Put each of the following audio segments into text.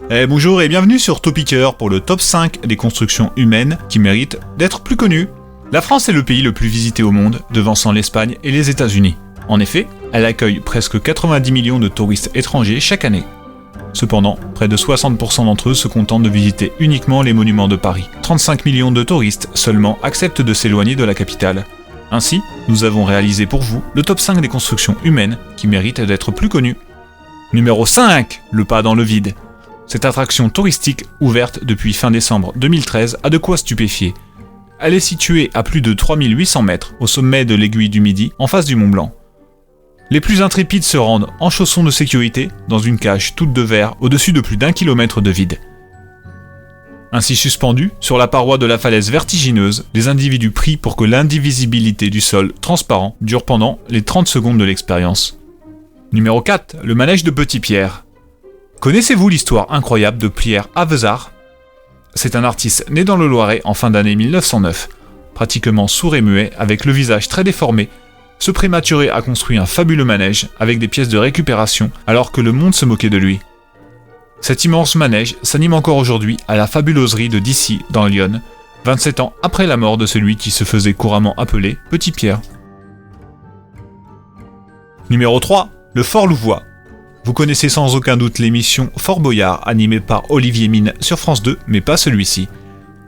Bonjour et bienvenue sur Topicker pour le top 5 des constructions humaines qui méritent d'être plus connues. La France est le pays le plus visité au monde, devançant l'Espagne et les États-Unis. En effet, elle accueille presque 90 millions de touristes étrangers chaque année. Cependant, près de 60% d'entre eux se contentent de visiter uniquement les monuments de Paris. 35 millions de touristes seulement acceptent de s'éloigner de la capitale. Ainsi, nous avons réalisé pour vous le top 5 des constructions humaines qui méritent d'être plus connues. Numéro 5, le pas dans le vide. Cette attraction touristique, ouverte depuis fin décembre 2013, a de quoi stupéfier. Elle est située à plus de 3800 mètres, au sommet de l'aiguille du Midi, en face du Mont Blanc. Les plus intrépides se rendent en chaussons de sécurité, dans une cage toute de verre, au-dessus de plus d'1 kilomètre de vide. Ainsi suspendus, sur la paroi de la falaise vertigineuse, les individus prient pour que l'indivisibilité du sol transparent dure pendant les 30 secondes de l'expérience. Numéro 4, le manège de Petit-Pierre. Connaissez-vous l'histoire incroyable de Pierre Avezzar ? C'est un artiste né dans le Loiret en fin d'année 1909. Pratiquement sourd et muet, avec le visage très déformé, ce prématuré a construit un fabuleux manège avec des pièces de récupération alors que le monde se moquait de lui. Cet immense manège s'anime encore aujourd'hui à la fabuloserie de Dissy dans Lyon, 27 ans après la mort de celui qui se faisait couramment appeler Petit Pierre. Numéro 3, le Fort Louvois. Vous connaissez sans aucun doute l'émission Fort Boyard, animée par Olivier Mine sur France 2, mais pas celui-ci.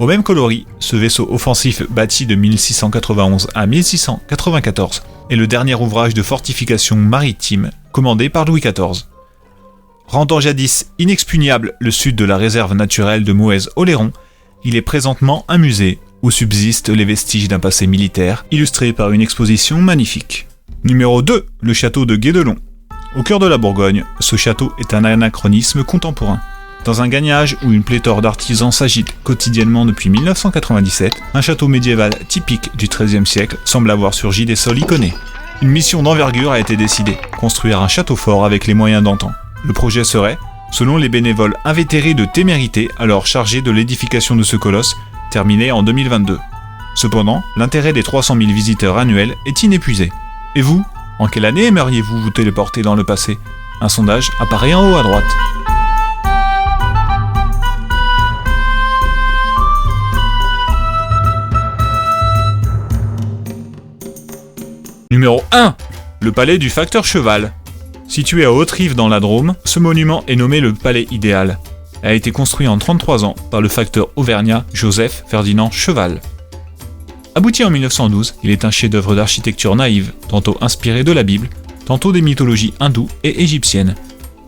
Au même coloris, ce vaisseau offensif bâti de 1691 à 1694 est le dernier ouvrage de fortification maritime commandé par Louis XIV. Rendant jadis inexpugnable le sud de la réserve naturelle de Moëz-Oléron, il est présentement un musée où subsistent les vestiges d'un passé militaire illustré par une exposition magnifique. Numéro 2, le château de Guédelon. Au cœur de la Bourgogne, ce château est un anachronisme contemporain. Dans un gagnage où une pléthore d'artisans s'agite quotidiennement depuis 1997, un château médiéval typique du XIIIe siècle semble avoir surgi des sols iconés. Une mission d'envergure a été décidée, construire un château fort avec les moyens d'antan. Le projet serait, selon les bénévoles invétérés de Témérité, alors chargés de l'édification de ce colosse, terminé en 2022. Cependant, l'intérêt des 300 000 visiteurs annuels est inépuisé. Et vous ? En quelle année aimeriez-vous vous téléporter dans le passé ? Un sondage apparaît en haut à droite. Numéro 1. Le palais du facteur Cheval. Situé à Haute-Rive dans la Drôme, ce monument est nommé le Palais Idéal. Il a été construit en 33 ans par le facteur auvergnat Joseph Ferdinand Cheval. Abouti en 1912, il est un chef-d'œuvre d'architecture naïve, tantôt inspiré de la Bible, tantôt des mythologies hindoues et égyptiennes.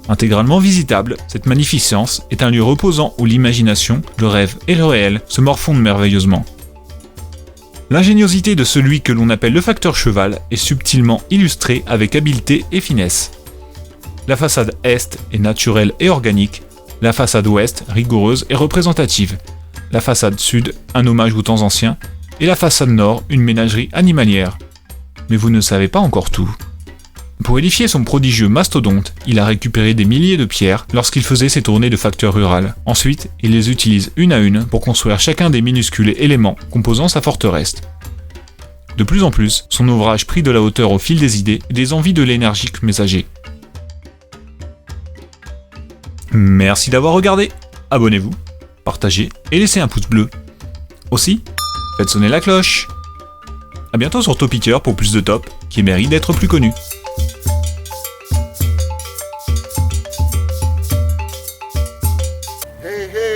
Intégralement visitable, cette magnificence est un lieu reposant où l'imagination, le rêve et le réel se morfondent merveilleusement. L'ingéniosité de celui que l'on appelle le facteur Cheval est subtilement illustrée avec habileté et finesse. La façade est est naturelle et organique, la façade ouest rigoureuse et représentative, la façade sud un hommage aux temps anciens, et la façade nord, une ménagerie animalière. Mais vous ne savez pas encore tout. Pour édifier son prodigieux mastodonte, il a récupéré des milliers de pierres lorsqu'il faisait ses tournées de facteur rural. Ensuite, il les utilise une à une pour construire chacun des minuscules éléments composant sa forteresse. De plus en plus, son ouvrage prit de la hauteur au fil des idées et des envies de l'énergique messager. Merci d'avoir regardé. Abonnez-vous, partagez et laissez un pouce bleu. Aussi, faites sonner la cloche. A bientôt sur Topicker pour plus de top qui méritent d'être plus connus. Hey, hey.